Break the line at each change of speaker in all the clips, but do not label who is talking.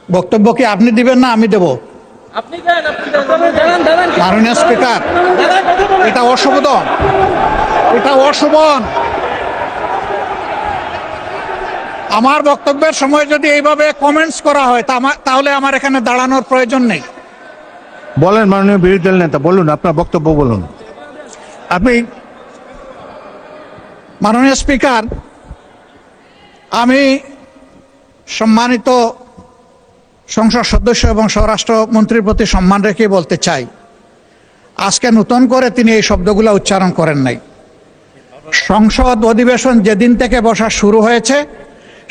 বক্তব্য কি আপনি দিবেন না আমি দেব? মাননীয় স্পিকার, এটা অশোভন, এটা অশোভন। আমার বক্তব্যের সময় যদি এইভাবে কমেন্টস করা হয় তাহলে আমার এখানে দাঁড়ানোর প্রয়োজন নেই।
বলেন মাননীয় বিরোধী দল নেতা, বলুন আপনার বক্তব্য বলুন। আপনি
মাননীয় স্পিকার, আমি সম্মানিত সংসদ সদস্য এবং স্বরাষ্ট্রমন্ত্রীর প্রতি সম্মান রেখে বলতে চাই, আজকে নতুন করে তিনি এই শব্দগুলো উচ্চারণ করেন নাই। সংসদ অধিবেশন যেদিন থেকে বসা শুরু হয়েছে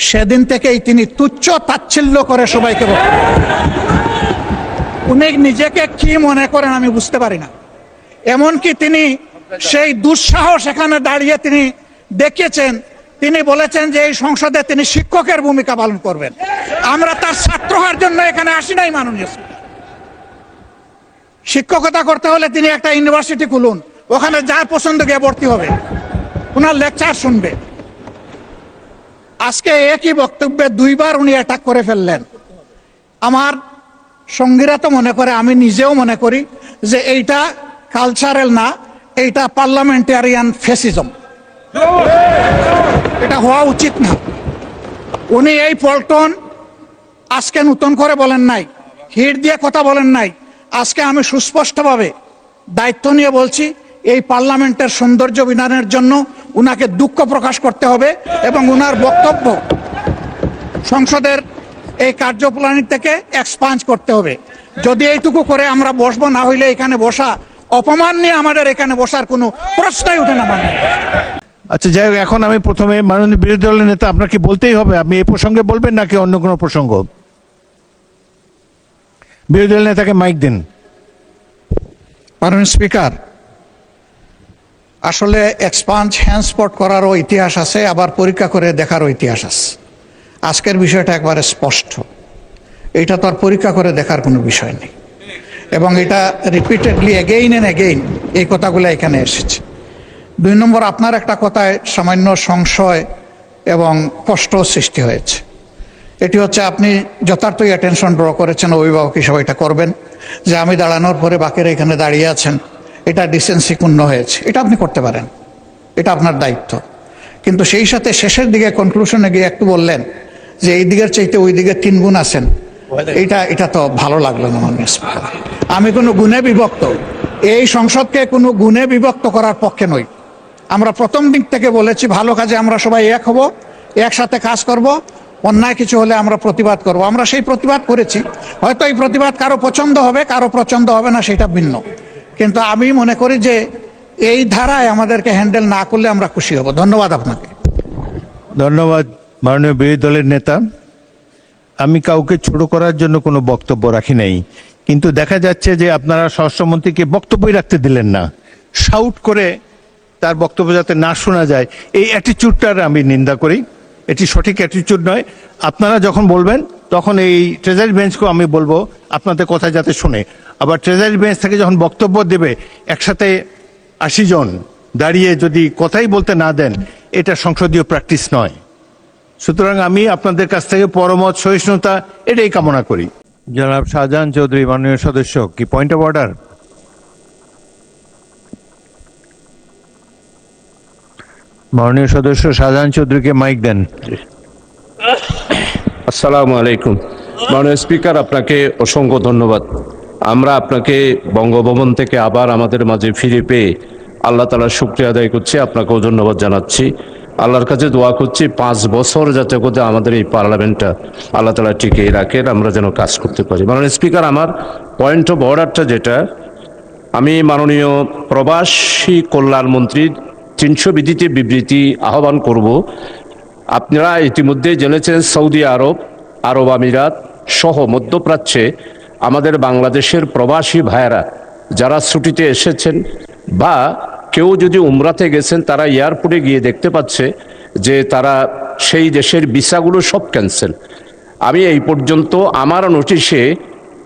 সেদিন থেকেই তিনি তুচ্ছ তাচ্ছিল্য করে সবাইকে উনি নিজেকে কি মনে করেন আমি বুঝতে পারি না। এমনকি তিনি সেই দুঃসাহস এখানে দাঁড়িয়ে তিনি দেখিয়েছেন, তিনি বলেছেন যে এই সংসদে তিনি শিক্ষকের ভূমিকা পালন করবেন। আমরা তার ছাত্র হওয়ার জন্য এখানে আসি নাই। মাননীয় শিক্ষকতা করতে হলে তিনি একটা ইউনিভার্সিটি খুলুন, ওখানে যার পছন্দ গিয়ে ভর্তি হবে, ওনার লেকচার শুনবে। আজকে একই বক্তব্যে দুইবার উনি অ্যাটাক করে ফেললেন। আমার সঙ্গীরা তো মনে করে, আমি নিজেও মনে করি যে এইটা কালচারাল না, এইটা পার্লামেন্টারিয়ান ফ্যাসিজম। এটা হওয়া উচিত না। উনি এই পল্টন আজকে নতুন করে বলেন নাই, হিট দিয়ে কথা বলেন নাই। আজকে আমি সুস্পষ্টভাবে দায়িত্ব নিয়ে বলছি, এই পার্লামেন্টের সৌন্দর্য বিধানের জন্য উনাকে দুঃখ প্রকাশ করতে হবে এবং উনার বক্তব্য সংসদের এই কার্যপ্রণালী থেকে এক্সপাঞ্জ করতে হবে। যদি এইটুকু করে আমরা বসবো, না হইলে এখানে বসা অপমান নিয়ে আমাদের এখানে বসার কোনো প্রশ্নই উঠে না। মানে
আচ্ছা, যাই হোক, এখন আমি প্রথমে মাননীয় বিরোধী দলের নেতা, আপনাকে বলতেই হবে, আপনি এই প্রসঙ্গে বলবেন নাকি অন্য কোনো প্রসঙ্গ? বিরোধী দলের নেতাকে মাইক দিন।
মাননীয় স্পিকার, আসলে এক্সপাঞ্জ হ্যান্ডস্পট করারও ইতিহাস আছে, আবার পরীক্ষা করে দেখারও ইতিহাস আছে। আজকের বিষয়টা একবারে স্পষ্ট, এটা তো আর পরীক্ষা করে দেখার কোনো বিষয় নেই। এবং এটা রিপিটেডলি এগেইন অ্যান্ড এগেইন এই কথাগুলো এখানে এসেছে। 2 নম্বর, আপনার একটা কথায় সামান্য সংশয় এবং কষ্ট সৃষ্টি হয়েছে। এটি হচ্ছে আপনি যথার্থই অ্যাটেনশন ড্র করেছেন, অভিভাবক হিসেবে এটা করবেন যে আমি দাঁড়ানোর পরে বাকিরা এখানে দাঁড়িয়ে আছেন, এটা ডিসেন্সিপূর্ণ হয়েছে। এটা আপনি করতে পারেন, এটা আপনার দায়িত্ব। কিন্তু সেই সাথে শেষের দিকে কনক্লুশনে গিয়ে একটু বললেন যে এই দিকের চাইতে ওই দিকে 3 গুণ আছেন। এটা তো ভালো লাগলো না। মাননীয় স্পিকার, আমি কোনো গুণে বিভক্ত, এই সংসদকে কোনো গুণে বিভক্ত করার পক্ষে নই। আমরা প্রথম দিক থেকে বলেছি ভালো কাজে আমরা সবাই এক হব, একসাথে কাজ করব, অন্যায় কিছু হলে আমরা প্রতিবাদ করব। আমরা সেই প্রতিবাদ করেছি। হয়তো এই প্রতিবাদ কারো পছন্দ হবে, কারো পছন্দ হবে না, সেটা ভিন্ন। কিন্তু আমি মনে করি যে এই ধারায় আমাদেরকে হ্যান্ডেল না করলে আমরা খুশি হব। ধন্যবাদ আপনাকে।
ধন্যবাদ মাননীয় বিরোধী দলের নেতা। আমি কাউকে ছোট করার জন্য কোনো বক্তব্য রাখি নাই, কিন্তু দেখা যাচ্ছে যে আপনারা স্বরাষ্ট্রমন্ত্রীকে বক্তব্যই রাখতে দিলেন না। শাউট করে তার বক্তব্য যাতে না শোনা যায়, এই অ্যাটিচিউডটার আমি নিন্দা করি। এটি সঠিক অ্যাটিচিউড নয়। আপনারা যখন বলবেন তখন এই ট্রেজারি বেঞ্চকেও আমি বলবো আপনাদের কথা যাতে শুনে। আবার ট্রেজারি বেঞ্চ থেকে যখন বক্তব্য দেবে একসাথে 80 জন দাঁড়িয়ে যদি কথাই বলতে না দেন, এটা সংসদীয় প্র্যাকটিস নয়। সুতরাং আমি আপনাদের কাছ থেকে পরমত সহিষ্ণুতা এটাই কামনা করি। জনাব শাহজাহান চৌধুরী, মাননীয় সদস্য, কি পয়েন্ট অফ অর্ডার? মাননীয় সদস্য শাহজাহান চৌধুরীকে মাইক দেন।
আসসালামু আলাইকুম। মাননীয় স্পিকার, আপনাকে অসংখ্য ধন্যবাদ। আমরা আপনাকে বঙ্গভবন থেকে আবার আমাদের মাঝে ফিরে পেয়ে আল্লাহ তাআলার শুকরিয়া আদায় করছি, আপনাকেও ধন্যবাদ জানাচ্ছি। আল্লাহর কাছে দোয়া করছি 5 বছর যাতে করে আমাদের এই পার্লামেন্টটা আল্লাহ তাআলা টিকিয়ে রাখেন, আমরা যেন কাজ করতে পারি। মাননীয় স্পিকার, আমার পয়েন্ট অফ অর্ডারটা যেটা, আমি মাননীয় প্রবাসী কল্যাণ মন্ত্রীর 300 বিধিতে বিবৃতি আহ্বান করব। আপনারা ইতিমধ্যে জেনেছেন সৌদি আরব, আরব আমিরাত সহ মধ্যপ্রাচ্যে আমাদের বাংলাদেশের প্রবাসী ভাইয়েরা যারা ছুটিতে এসেছেন বা কেউ যদি উমরাতে গেছেন, তারা এয়ারপোর্টে গিয়ে দেখতে পাচ্ছে যে তারা সেই দেশের ভিসাগুলো সব ক্যান্সেল। আমি এই পর্যন্ত আমার নোটিশে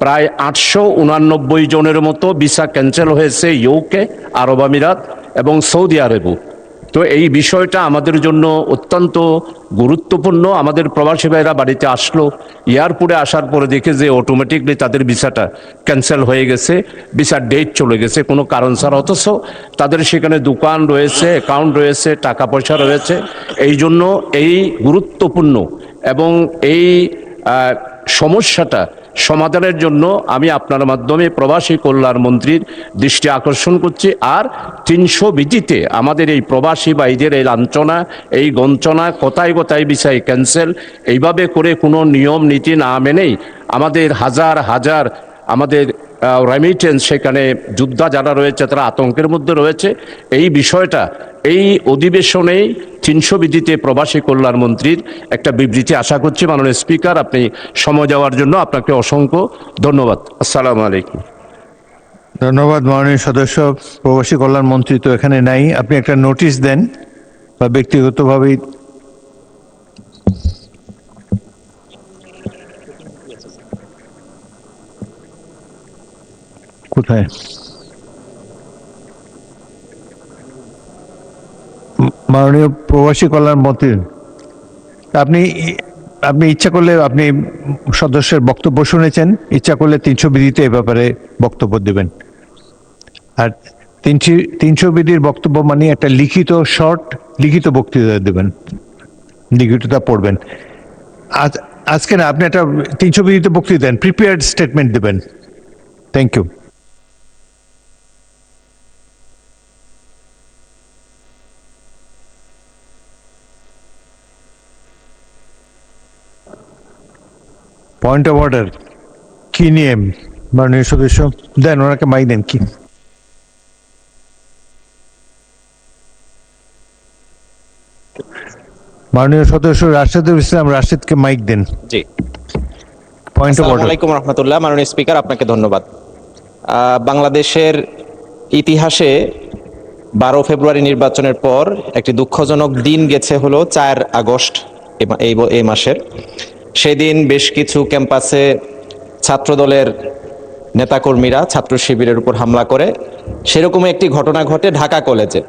প্রায় 889 জনের মতো ভিসা ক্যান্সেল হয়েছে ইউকে, আরব আমিরাত এবং সৌদি আরবও। তো এই বিষয়টা আমাদের জন্য অত্যন্ত গুরুত্বপূর্ণ। আমাদের প্রবাসী ভাইরা বাড়িতে আসলো, এয়ারপোর্টে আসার পরে দেখে যে অটোমেটিকলি তাদের ভিসাটা ক্যান্সেল হয়ে গেছে, ভিসার ডেট চলে গেছে কোনো কারণ ছাড়া, অথচ তাদের সেখানে দোকান রয়েছে, অ্যাকাউন্ট রয়েছে, টাকা পয়সা রয়েছে। এই জন্য এই গুরুত্বপূর্ণ এবং এই সমস্যাটা সমাধানের জন্য আমি আপনার মাধ্যমে প্রবাসী কল্যাণ মন্ত্রীর দৃষ্টি আকর্ষণ করছি। আর 300 বিধিতে আমাদের এই প্রবাসী ভাইদের এই লাঞ্ছনা, এই গঞ্চনা, কোথায় কোথায় বিষয় ক্যান্সেল, এইভাবে করে কোনো নিয়ম নীতি না মেনেই আমাদের হাজার হাজার আমাদের রেমিটেন্স, সেখানে যোদ্ধা যারা রয়েছে তারা আতঙ্কের মধ্যে রয়েছে। এই বিষয়টা এই অধিবেশনেই 300 বিধিতে প্রবাসী কল্যাণ মন্ত্রীর একটা বিবৃতি আশা করছি। মাননীয় স্পিকার, আপনি সময় দেওয়ার জন্য আপনাকে অসংখ্য ধন্যবাদ। আসসালামু আলাইকুম।
ধন্যবাদ মাননীয় সদস্য। প্রবাসী কল্যাণ মন্ত্রী তো এখানে নাই, আপনি একটা নোটিশ দেন বা ব্যক্তিগতভাবে। কোথায়? মাননীয় প্রবাসী কল্যাণ মন্ত্রী, আপনি আপনি ইচ্ছা করলে আপনি সদস্যের বক্তব্য শুনেছেন, ইচ্ছা করলে 300 বিধিতে এ ব্যাপারে বক্তব্য দেবেন। আর 300 বিধির বক্তব্য মানে একটা লিখিত শর্ট লিখিত বক্তৃতা দেবেন, লিখিতটা পড়বেন। আজকে না, আপনি একটা 300 বিধিতে বক্তৃতা দেন, প্রিপেয়ার্ড স্টেটমেন্ট দেবেন। Thank you. Point of order কি নিয়ে মাননীয় সদস্য? দেন, ওনাকে মাইক দেন। কি মাননীয় সদস্য রাশেদুল ইসলাম, রাশেদকে মাইক দেন।
জি,
পয়েন্ট অফ
আসসালামু
অর্ডার।
আলাইকুম রহমতুল্লাহ। মাননীয় স্পিকার, আপনাকে ধন্যবাদ। বাংলাদেশের ইতিহাসে 12 ফেব্রুয়ারি নির্বাচনের পর একটি দুঃখজনক দিন গেছে, হলো 4 আগস্ট এই মাসের। সেদিন বেশ কিছু ক্যাম্পাসে ছাত্রদলের নেতাকর্মীরা ছাত্র শিবিরের উপর হামলা করে। সেরকমই একটি ঘটনা ঘটে ঢাকা কলেজে,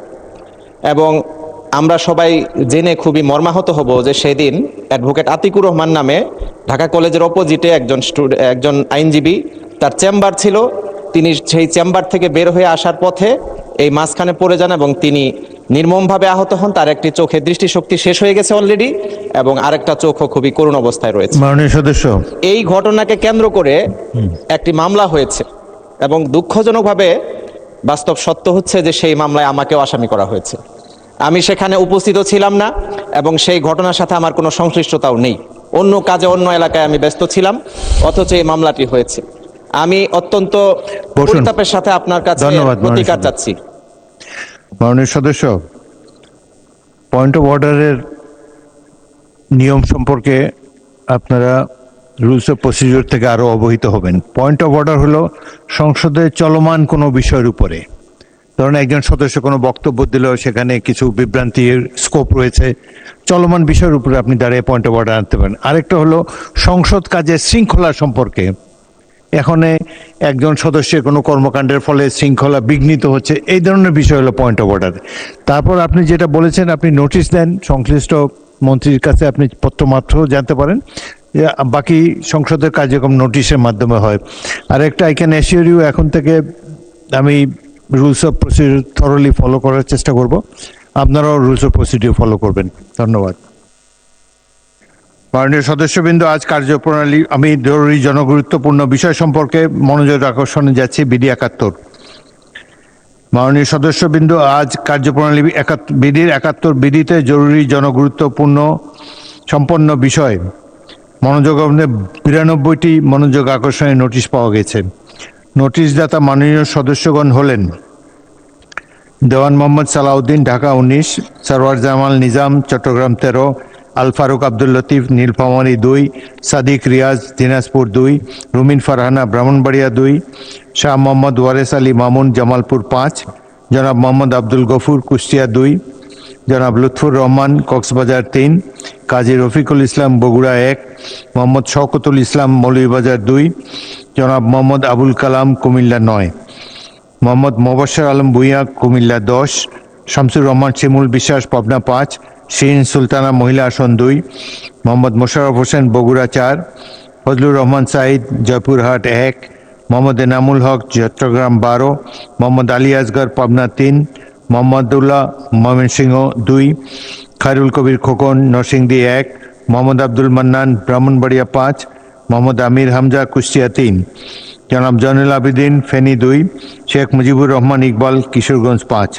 এবং আমরা সবাই জেনে খুবই মর্মাহত হব যে সেদিন অ্যাডভোকেট আতিকুর রহমান নামে ঢাকা কলেজের অপোজিটে একজন আইনজীবী, তার চেম্বার ছিল। তিনি সেই চেম্বার থেকে বের হয়ে আসার পথে এই মাঝখানে পড়ে যান এবং তিনি নির্মমভাবে আহত হন। তার একটি চোখের দৃষ্টিশক্তি শেষ হয়ে গেছে অলরেডি, এবং আরেকটা চোখও খুবই করুণ অবস্থায় রয়েছে।
মাননীয় সদস্য,
এই ঘটনাকে কেন্দ্র করে একটি মামলা হয়েছে, এবং দুঃখজনকভাবে বাস্তব সত্য হচ্ছে যে সেই মামলায় আমাকেও আসামি করা হয়েছে। আমি সেখানে উপস্থিত ছিলাম না, এবং সেই ঘটনার সাথে আমার কোনো সংশ্লিষ্টতাও নেই। অন্য কাজে অন্য এলাকায় আমি ব্যস্ত ছিলাম, অথচ এই মামলাটি হয়েছে। আমি অত্যন্ত পরিতাপের সাথে আপনার কাছে প্রতিকার চাচ্ছি।
মাননীয় সদস্য, পয়েন্ট অফ অর্ডারের নিয়ম সম্পর্কে আপনারা রুলস অফ প্রসিডিওর থেকে আরো অবহিত হবেন। পয়েন্ট অফ অর্ডার হলো সংসদে চলমান কোনো বিষয়ের উপরে, ধরুন একজন সদস্য কোনো বক্তব্য দিলেও সেখানে কিছু বিভ্রান্তির স্কোপ রয়েছে, চলমান বিষয়ের উপরে আপনি দাঁড়িয়ে পয়েন্ট অফ অর্ডার আনতে পারেন। আরেকটা হলো সংসদ কাজের শৃঙ্খলা সম্পর্কে, এখানে একজন সদস্যের কোনো কর্মকাণ্ডের ফলে শৃঙ্খলা বিঘ্নিত হচ্ছে, এই ধরনের বিষয় হলো পয়েন্ট অফ অর্ডার। তারপর আপনি যেটা বলেছেন, আপনি নোটিশ দেন সংশ্লিষ্ট মন্ত্রীর কাছে, আপনি পত্রমাত্র জানতে পারেন। বাকি সংসদের কার্যক্রম নোটিশের মাধ্যমে হয়। আর একটা আই ক্যান অ্যাসিওর ইউ, এখন থেকে আমি rules of procedure thoroughly follow করার চেষ্টা করব, আপনারাও রুলস অফ প্রসিডিউর ফলো করবেন। ধন্যবাদ। মাননীয় সদস্যবৃন্দ, আজ কার্যপ্রণালী, আমি জরুরি জনগুরুত্বপূর্ণ বিষয় সম্পর্কে মনোযোগ আকর্ষণে যাচ্ছি। বিধি 71। মাননীয় সদস্যবৃন্দ, আজ কার্যপ্রণালী বিধির 71 বিধিতে জরুরি জনগুরুত্বপূর্ণ সম্পন্ন বিষয় মনোযোগ 92টি মনোযোগ আকর্ষণের নোটিশ পাওয়া গেছে। নোটিশদাতা মাননীয় সদস্যগণ হলেন দেওয়ান মোহাম্মদ সালাউদ্দিন, ঢাকা 19; সরওয়ার জামাল নিজাম, চট্টগ্রাম 13; আল ফারুক আব্দুল লতিফ, নীলফামারী 2; সাদিক রিয়াজ, দিনাজপুর 2; রুমিন ফারহানা, ব্রাহ্মণবাড়িয়া 2; শাহ মোহাম্মদ ওয়ারেস আলী মামুন, জামালপুর 5; জনাব মোহাম্মদ আব্দুল গফুর, কুষ্টিয়া 2; জনাব লুৎফুর রহমান, কক্সবাজার 3; কাজী রফিকুল ইসলাম, বগুড়া 1; মোহাম্মদ শওকতুল ইসলাম, মৌলভীবাজার 2; জনাব মোহাম্মদ আবুল কালাম, কুমিল্লা 9; মোহাম্মদ মোবাশ্বের আলম ভূঁইয়া, কুমিল্লা 10; শামসুর রহমান শিমুল বিশ্বাস পাবনা 5, শিরিন সুলতানা মহিলা আসন 2, মোহাম্মদ মোশাররফ হোসেন বগুড়া 4, ফজলুর রহমান সাঈদ জয়পুরহাট 1, মোহাম্মদ এনামুল হক চট্টগ্রাম 12, মোহাম্মদ আলী আসগর পাবনা 3, মোহাম্মদুল্লাহ ময়মনসিংহ 2, খায়রুল কবির খোকন নরসিংদী 1, মোহাম্মদ আব্দুল মান্নান ব্রাহ্মণবাড়িয়া 5, মোহাম্মদ আমির হামজা কুষ্টিয়া 3, জনাব জয়নুল আবেদিন ফেনী 2, শেখ মুজিবুর রহমান ইকবাল কিশোরগঞ্জ 5,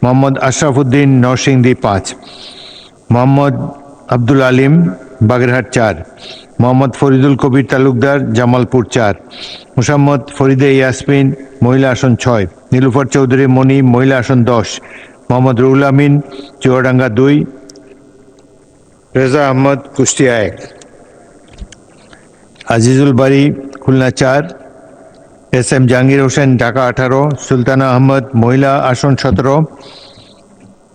মোহাম্মদ আশরাফুদ্দিন নরসিংদী 5, মোহাম্মদ আব্দুল আলিম বাগেরহাট 4, মোহাম্মদ ফরিদুল কবির তালুকদার জামালপুর 4, মুসাম্মদ ফরিদে ইয়াসমিন মহিলা আসন 6, নীলুফার চৌধুরী মণি মহিলা আসন 10, মোহাম্মদ রুহুল আমিন চুয়াডাঙ্গা 2, রেজা আহমদ কুষ্টিয়া 1, আজিজুল বাড়ি খুলনা 4, এস এম জাহাঙ্গীর হোসেন ঢাকা 18, সুলতানা আহমদ মহিলা আসন 17,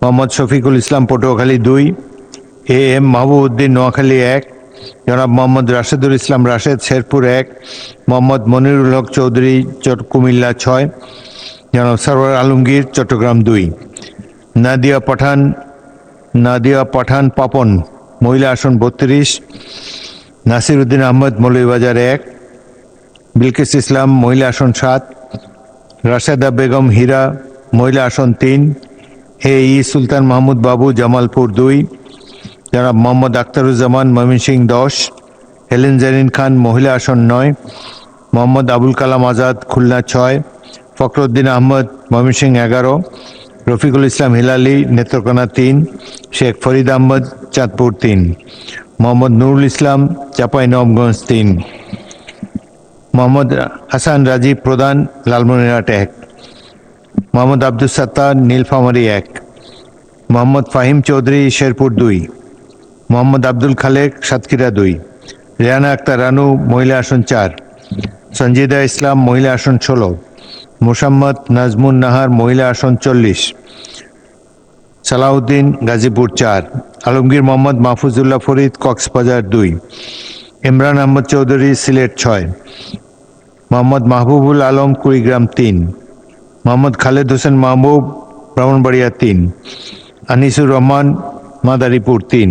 মোহাম্মদ শফিকুল ইসলাম পটুয়াখালী 2, এ এম মাহবুবউদ্দিন নোয়াখালী 1, জনাব মোহাম্মদ রাশেদুল ইসলাম রাশেদ শেরপুর 1, মোহাম্মদ মনিরুল হক চৌধুরী কুমিল্লা 6, জনাব সরওয়ার আলমগীর চট্টগ্রাম 2, নাদিয়া পাঠান পাপন মহিলা আসন 32, নাসির উদ্দিন আহমদ মৌলভীবাজার 1, বিলকিস ইসলাম মহিলা আসন 7, রাশেদা বেগম হীরা মহিলা আসন 3, এ ই সুলতান মাহমুদ বাবু জামালপুর 2, জনাব মোহাম্মদ আখতারুজ্জামান ময়মনসিংহ 10, হেলেন জেরিন খান মহিলা আসন 9, মোহাম্মদ আবুল কালাম আজাদ খুলনা 6, ফখরুদ্দিন আহমদ ময়মনসিংহ 11, রফিকুল ইসলাম হিলালি নেত্রকোনা 3, শেখ ফরিদ আহমদ চাঁদপুর 3, মোহাম্মদ নুরুল ইসলাম চাঁপাইনবাবগঞ্জ 3, মোহাম্মদ হাসান রাজীব প্রধান লালমনিরহাট 1, মোহাম্মদ আব্দুল সাত্তার নীলফামারী 1, মোহাম্মদ ফাহিম চৌধুরী শেরপুর 2, মোহাম্মদ আব্দুল খালেক সাতক্ষীরা 2, রেহানা আক্তার রানু মহিলা আসন 4, সঞ্জিদা ইসলাম মহিলা আসন 16, মোসাম্মদ নাজমুন নাহার মহিলা আসন 40, সালাউদ্দিন গাজীপুর 4, আলমগীর মোহাম্মদ মাহফুজুল্লাহ ফরিদ কক্সবাজার 2, ইমরান আহমদ চৌধুরী সিলেট 6, মোহাম্মদ মাহবুবুল আলম কুড়িগ্রাম 3, মোহাম্মদ খালেদ হোসেন মাহবুব ব্রাহ্মণবাড়িয়া 3, আনিসুর রহমান মাদারীপুর 3,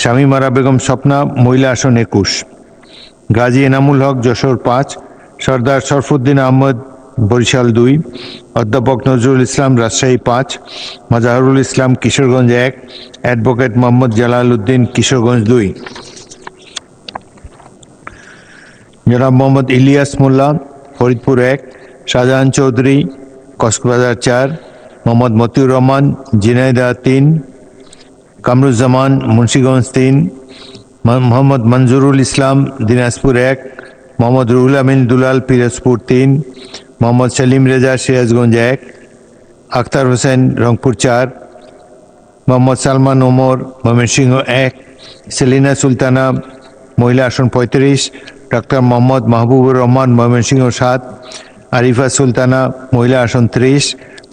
শামীমারা বেগম স্বপ্না মহিলা আসন 21, গাজী এনামুল হক যশোর 5, সর্দার শরফুদ্দিন আহমদ বরিশাল 2, অধ্যাপক নজরুল ইসলাম রাজশাহী 5, মাজাহরুল ইসলাম কিশোরগঞ্জ 1, অ্যাডভোকেট মোহাম্মদ জালাল উদ্দিন কিশোরগঞ্জ 2, জনাব মোহাম্মদ ইলিয়াস মোল্লা ফরিদপুর 1, শাহজাহান চৌধুরী কক্সবাজার 4, মোহাম্মদ মতিউর রহমান ঝিনাইদহ 3, কামরুজ্জামান মুন্সিগঞ্জ 3, মোহাম্মদ মঞ্জুরুল ইসলাম দিনাজপুর 1, মোহাম্মদ রুহুল আমিন দুলাল পিরোজপুর 3, মোহাম্মদ সেলিম রেজা সিরাজগঞ্জ 1, আখতার হোসেন রংপুর 4, মোহাম্মদ সালমান ওমর ময়মনসিংহ 1, সেলিনা সুলতানা মহিলা আসন 35, ডক্টর মোহাম্মদ মাহবুবুর রহমান ময়মনসিংহ 7, আরিফা সুলতানা মহিলা আসন 30,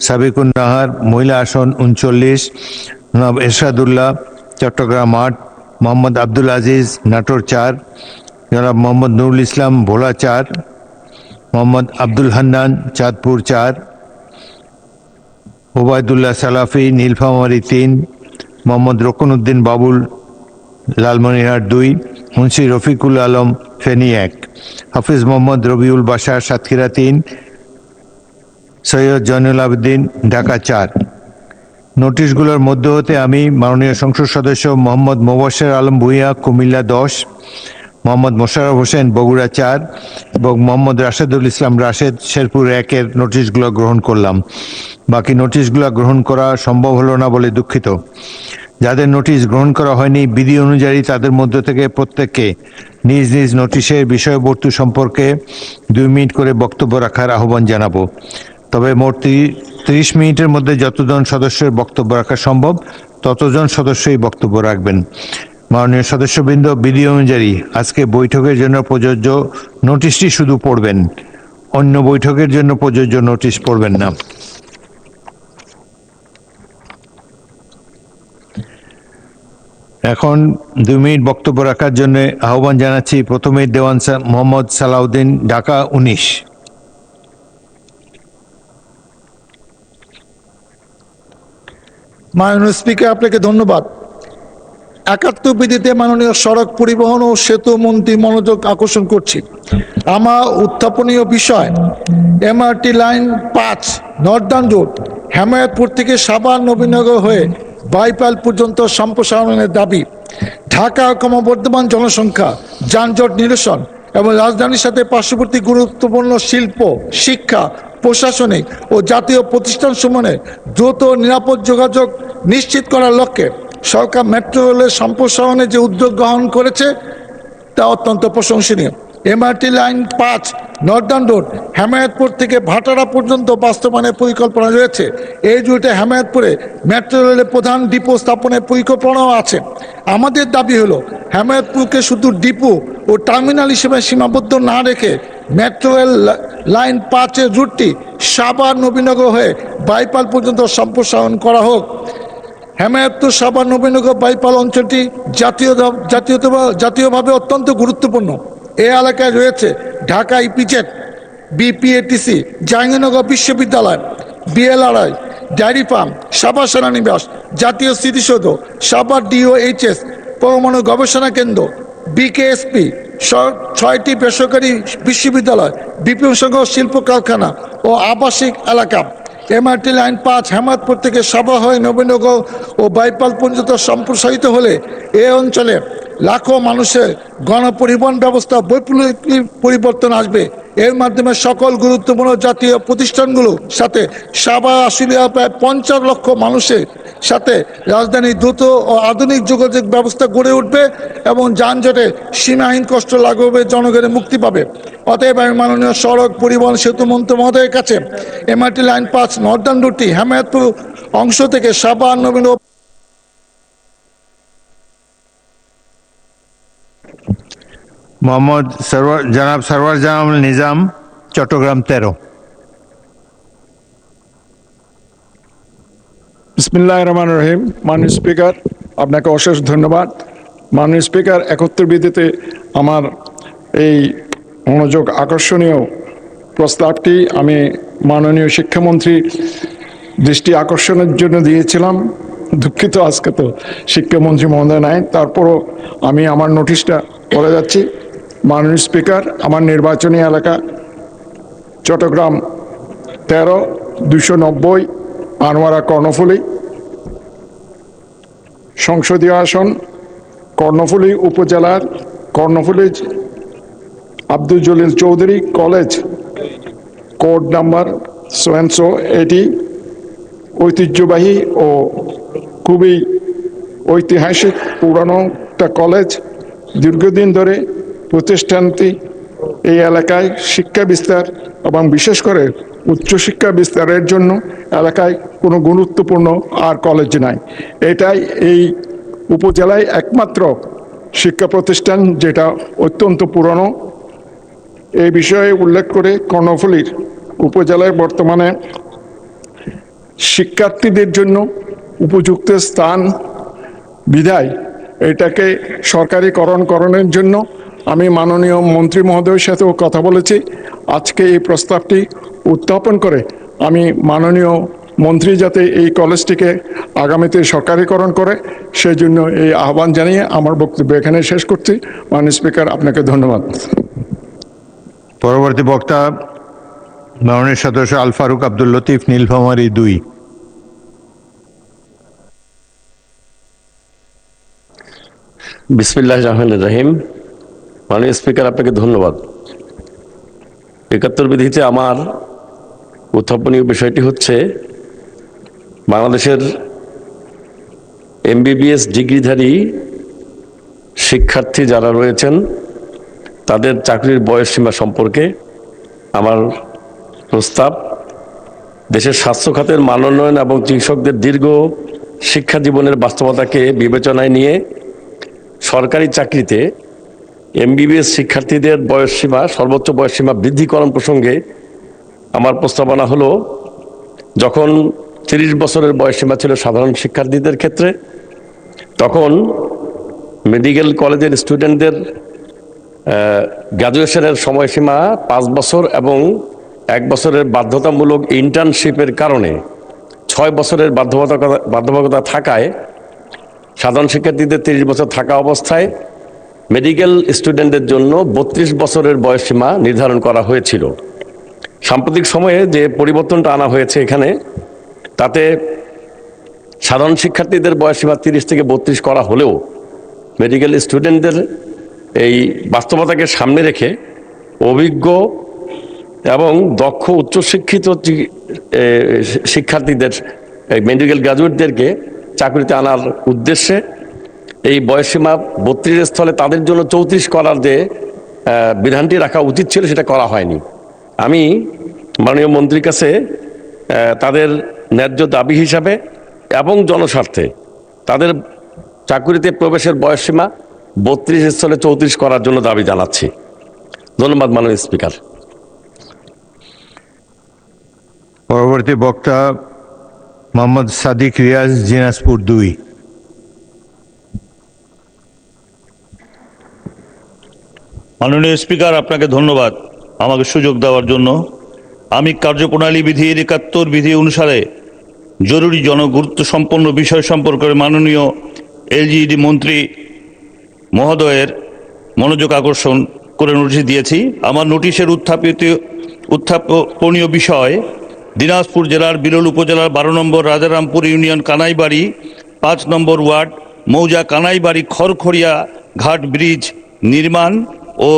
সাবিকুন নাহার মহিলা আসন 39, জনাব এরশাদুল্লাহ চট্টগ্রাম 8, মোহাম্মদ আব্দুল আজিজ নাটোর 4, জনাব মোহাম্মদ নুরুল ইসলাম ভোলা 4, মোহাম্মদ আব্দুল হান্নান চাঁদপুর 4, ওবায়দুল্লাহ সালাফি নীলফামারী 3, মোহাম্মদ রকুনউদ্দিন বাবুল লালমনিরহাট 2, মুন্সি রফিকুল আলম ফেনী 1, হাফিজ মোহাম্মদ রবিউল বাশার সাতক্ষীরা 3, সৈয়দ জয়নুল আবেদিন ঢাকা 4। নোটিশগুলোর মধ্য হতে আমি মাননীয় সংসদ সদস্য মোহাম্মদ মোবাশ্বের আলম ভূঁইয়া কুমিল্লা 10, মোহাম্মদ মোশাররফ হোসেন বগুড়া 4 এবং মোহাম্মদ রাশেদুল ইসলাম রাশেদ শেরপুর 1-এর নোটিশগুলো গ্রহণ করলাম। বাকি নোটিশগুলো গ্রহণ করা সম্ভব হলো না বলে দুঃখিত। যাদের নোটিশ গ্রহণ করা হয়নি বিধি অনুযায়ী তাদের মধ্য থেকে প্রত্যেককে নিজ নিজ নোটিশের বিষয়বস্তু সম্পর্কে 2 মিনিট করে বক্তব্য রাখার আহ্বান জানাবো। তবে মোট 30 মিনিটের মধ্যে যতজন সদস্যের বক্তব্য রাখা সম্ভব ততজন সদস্যই বক্তব্য রাখবেন। মাননীয় সদস্যবৃন্দ, বিধি অনুযায়ী আজকে বৈঠকের জন্য প্রযোজ্য নোটিশটি শুধু পড়বেন, অন্য বৈঠকের জন্য প্রযোজ্য নোটিশ পড়বেন না। এখন 2 মিনিট বক্তব্য রাখার জন্য আহ্বান জানাচ্ছি প্রথমে দেওয়ান মোহাম্মদ সালাউদ্দিন, ঢাকা 19।
মাননীয় স্পিকার, আপনাকে ধন্যবাদ। 71 বিধিতে মাননীয় সড়ক পরিবহন ও সেতু মন্ত্রী মনোযোগ আকর্ষণ করছি। আমার উত্থাপনীয় বিষয় MRT line 5 Northern road Hemayetpur থেকে সাভার নবীনগর হয়ে বাইপাল পর্যন্ত সম্প্রসারণের দাবি। ঢাকা ক্রমবর্ধমান জনসংখ্যা, যানজট নিরসন এবং রাজধানীর সাথে পার্শ্ববর্তী গুরুত্বপূর্ণ শিল্প, শিক্ষা, প্রশাসনিক ও জাতীয় প্রতিষ্ঠানসমূহে দ্রুত ও নিরাপদ যোগাযোগ নিশ্চিত করার লক্ষ্যে সরকার মেট্রো রেলের সম্প্রসারণে যে উদ্যোগ গ্রহণ করেছে তা অত্যন্ত প্রশংসনীয়। MRT line 5 Northern road Hemayetpur থেকে ভাটারা পর্যন্ত বাস্তবায়নের পরিকল্পনা রয়েছে। এই রুটে হেমায়তপুরে মেট্রো রেলের প্রধান ডিপো স্থাপনের পরিকল্পনাও আছে। আমাদের দাবি হলো হেমায়তপুরকে শুধু ডিপো ও টার্মিনাল হিসেবে সীমাবদ্ধ না রেখে মেট্রো রেল লাইন 5-এর রুটটি সাভার নবীনগর হয়ে বাইপাল পর্যন্ত সম্প্রসারণ করা হোক। হেমায়তপুর সাভার নবীনগর বাইপাল অঞ্চলটি জাতীয়ভাবে অত্যন্ত গুরুত্বপূর্ণ। এই এলাকায় রয়েছে ঢাকা ইপিজেড, বিপিএটিসি, জাহাঙ্গীরনগর বিশ্ববিদ্যালয়, বিএলআরআই, ডায়েরি ফার্ম, সাভার সেনানিবাস, জাতীয় স্মৃতিসৌধ, সাভার ডিওএইচএস, পরমাণু গবেষণা কেন্দ্র, বিকেএসপি, 6টি বেসরকারি বিশ্ববিদ্যালয়, বিপুল সংখ্যক শিল্প কারখানা ও আবাসিক এলাকা। এমআরটি লাইন 5 হেমায়তপুর থেকে সাভার হয়ে নবীনগর ও বাইপাল পর্যন্ত সম্প্রসারিত হলে এ অঞ্চলে লাখো মানুষের গণপরিবহন ব্যবস্থা বৈপ্লবিক পরিবর্তন আসবে। এর মাধ্যমে সকল গুরুত্বপূর্ণ জাতীয় প্রতিষ্ঠানগুলোর সাথে সাভার আশুলিয়া প্রায় 50 লক্ষ মানুষের সাথে রাজধানী দ্রুত ও আধুনিক যোগাযোগ ব্যবস্থা গড়ে উঠবে এবং যানজটে সীমাহীন কষ্ট লাগবে, জনগণের মুক্তি পাবে। অতএব আমি মাননীয় সড়ক পরিবহন সেতু মন্ত্রী মহোদয়ের কাছে এমআরটি লাইন 5 নর্দার্ন রুটটি হেমায়তপুর অংশ থেকে সাভার নবীনগর
মোহাম্মদ জনাব সরওয়ার জামাল নিজাম, চট্টগ্রাম 13।
বিসমিল্লাহির রহমানির রহিম। মাননীয় স্পিকার, আপনাকে অশেষ ধন্যবাদ। মাননীয় স্পিকার, 71 বিধিতে আমার এই মনোযোগ আকর্ষণীয় প্রস্তাবটি আমি মাননীয় শিক্ষামন্ত্রী দৃষ্টি আকর্ষণের জন্য দিয়েছিলাম। দুঃখিত, আজকে তো শিক্ষামন্ত্রী মহোদয় নাই, তারপরও আমি আমার নোটিশটা বলে যাচ্ছি। মাননীয় স্পিকার, আমার নির্বাচনী এলাকা চট্টগ্রাম 13, 290 আনোয়ারা কর্ণফুলী, সংসদীয় আসন কর্ণফুলী উপজেলার Karnaphuli Abdul Jalil Chowdhury college, code number সোয়েন্সো। এটি ঐতিহ্যবাহী ও খুবই ঐতিহাসিক পুরানো একটা কলেজ। দীর্ঘদিন ধরে প্রতিষ্ঠানটি এই এলাকায় শিক্ষা বিস্তার এবং বিশেষ করে উচ্চশিক্ষা বিস্তারের জন্য এলাকায় কোনো গুরুত্বপূর্ণ আর কলেজ নাই। এটাই এই উপজেলায় একমাত্র শিক্ষা প্রতিষ্ঠান যেটা অত্যন্ত পুরনো। এই বিষয়ে উল্লেখ করে কর্ণফুলীর উপজেলায় বর্তমানে শিক্ষার্থীদের জন্য উপযুক্ত স্থান বিধায় এটাকে সরকারিকরণের জন্য আমি মাননীয় মন্ত্রী মহোদয়ের সাথেও কথা বলেছি। আজকে এই প্রস্তাবটি উত্থাপন করে আমি মাননীয় মন্ত্রী যাতে এই কলেজটিকে আগামীতে সরকারিকরণ করে সেই জন্য এই আহ্বান জানিয়ে আমার বক্তব্য এখানে শেষ করছি। মাননীয় স্পিকার, আপনাকে ধন্যবাদ।
পরবর্তী বক্তা মাননীয় সদস্য আল ফারুক আব্দুল লতিফ, নীলফামারী 2।
বিসমিল্লাহির রহমানির রহিম। মাননীয় স্পিকার, আপনাকে ধন্যবাদ। 71 বিধিতে আমার উত্থাপনীয় বিষয়টি হচ্ছে বাংলাদেশের এমবিবিএস ডিগ্রিধারী শিক্ষার্থী যারা রয়েছেন তাদের চাকরির বয়সসীমা সম্পর্কে আমার প্রস্তাব। দেশের স্বাস্থ্য খাতের মানোন্নয়ন এবং চিকিৎসকদের দীর্ঘ শিক্ষা জীবনের বাস্তবতাকে বিবেচনায় নিয়ে সরকারি চাকরিতে এমবিবিএস শিক্ষার্থীদের বয়সসীমা, সর্বোচ্চ বয়সসীমা বৃদ্ধিকরণ প্রসঙ্গে আমার প্রস্তাবনা হলো, যখন 30 বছরের বয়সসীমা ছিল সাধারণ শিক্ষার্থীদের ক্ষেত্রে, তখন মেডিকেল কলেজের স্টুডেন্টদের গ্র্যাজুয়েশনের সময়সীমা 5 বছর এবং 1 বছরের বাধ্যতামূলক ইন্টার্নশিপের কারণে
6 বছরের বাধ্যবাধকতা থাকায় সাধারণ শিক্ষার্থীদের 30 বছর থাকা অবস্থায় মেডিকেল স্টুডেন্টদের জন্য 32 বছরের বয়সসীমা নির্ধারণ করা হয়েছিল। সাম্প্রতিক সময়ে যে পরিবর্তনটা আনা হয়েছে এখানে, তাতে সাধারণ শিক্ষার্থীদের বয়সসীমা 30 থেকে 32 করা হলেও মেডিকেল স্টুডেন্টদের এই বাস্তবতাকে সামনে রেখে অভিজ্ঞ এবং দক্ষ উচ্চশিক্ষিত শিক্ষার্থীদের, মেডিকেল গ্র্যাজুয়েটদেরকে চাকরিতে আনার উদ্দেশ্যে এই বয়সসীমা 32 স্থলে তাদের জন্য 34 করার যে বিধানটি রাখা উচিত ছিল সেটা করা হয়নি। আমি মাননীয় মন্ত্রীর কাছে তাদের ন্যায্য দাবি হিসাবে এবং জনস্বার্থে তাদের চাকরিতে প্রবেশের বয়সসীমা 32 স্থলে 34 করার জন্য দাবি জানাচ্ছি। ধন্যবাদ মাননীয় স্পিকার।
পরবর্তী বক্তা মোহাম্মদ সাদিক রিয়াজ, দিনাজপুর 2।
মাননীয় স্পিকার, আপনাকে ধন্যবাদ আমাকে সুযোগ দেওয়ার জন্য। আমি কার্যপ্রণালী বিধির 71 বিধি অনুসারে জরুরি জনগুরুত্ব সম্পন্ন বিষয় সম্পর্কে মাননীয় এলজিইডি মন্ত্রী মহোদয়ের মনোযোগ আকর্ষণ করে নোটিশ দিয়েছি। আমার নোটিশের উত্থাপনীয় বিষয় দিনাজপুর জেলার বিরল উপজেলার 12 নম্বর রাজারামপুর ইউনিয়ন কানাইবাড়ি 5 নম্বর ওয়ার্ড মৌজা কানাইবাড়ি খড়খড়িয়া ঘাট ব্রিজ নির্মাণ ও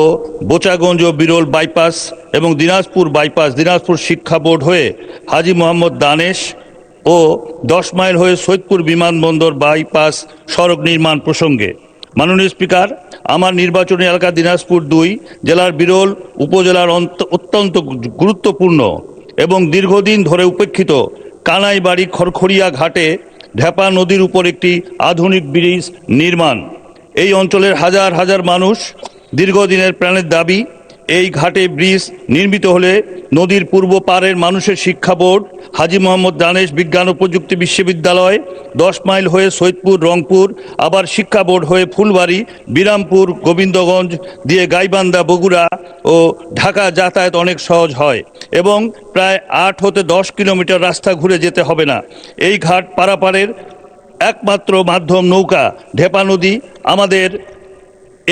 বোচাগঞ্জ ও বিরল বাইপাস এবং দিনাজপুর বাইপাস দিনাজপুর শিক্ষা বোর্ড হয়ে হাজী মোহাম্মদ দানেশ ও 10 মাইল হয়ে সৈয়দপুর বিমানবন্দর বাইপাস সড়ক নির্মাণ প্রসঙ্গে। মাননীয় স্পিকার, আমার নির্বাচনী এলাকা দিনাজপুর 2 জেলার বিরল উপজেলার অত্যন্ত গুরুত্বপূর্ণ এবং দীর্ঘদিন ধরে উপেক্ষিত কানাইবাড়ি খড়খড়িয়া ঘাটে ঢেপা নদীর উপর একটি আধুনিক ব্রিজ নির্মাণ। এই অঞ্চলের হাজার হাজার মানুষ দীর্ঘদিনের প্রাণের দাবি। এই ঘাটে ব্রিজ নির্মিত হলে নদীর পূর্ব পারের মানুষের শিক্ষা বোর্ড হাজী মোহাম্মদ দানেশ বিজ্ঞান ও প্রযুক্তি বিশ্ববিদ্যালয় 10 মাইল হয়ে সৈয়দপুর রংপুর, আবার শিক্ষা বোর্ড হয়ে ফুলবাড়ি বিরামপুর গোবিন্দগঞ্জ দিয়ে গাইবান্ধা বগুড়া ও ঢাকা যাতায়াত অনেক সহজ হয় এবং প্রায় 8 হতে 10 কিলোমিটার রাস্তা ঘুরে যেতে হবে না। এই ঘাট পারাপারের একমাত্র মাধ্যম নৌকা। ঢেপা নদী আমাদের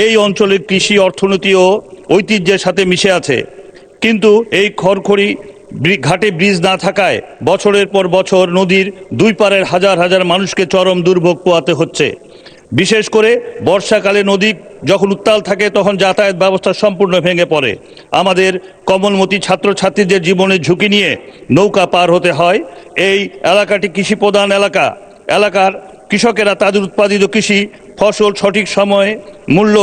এই অঞ্চলের কৃষি অর্থনীতি ও ঐতিহ্যের সাথে মিশে আছে, কিন্তু এই খড়খড়ি ঘাটে ব্রিজ না থাকায় বছরের পর বছর নদীর 2 পারের হাজার হাজার মানুষকে চরম দুর্ভোগ পোহাতে হচ্ছে। বিশেষ করে বর্ষাকালে নদী যখন উত্তাল থাকে তখন যাতায়াত ব্যবস্থা সম্পূর্ণ ভেঙে পড়ে। আমাদের কমলমতি ছাত্রছাত্রীদের জীবনের ঝুঁকি নিয়ে নৌকা পার হতে হয়। এই এলাকাটি কৃষি প্রধান এলাকার কৃষকেরা তাদের উৎপাদিত কৃষি ফসল সঠিক সময়ে মূল্য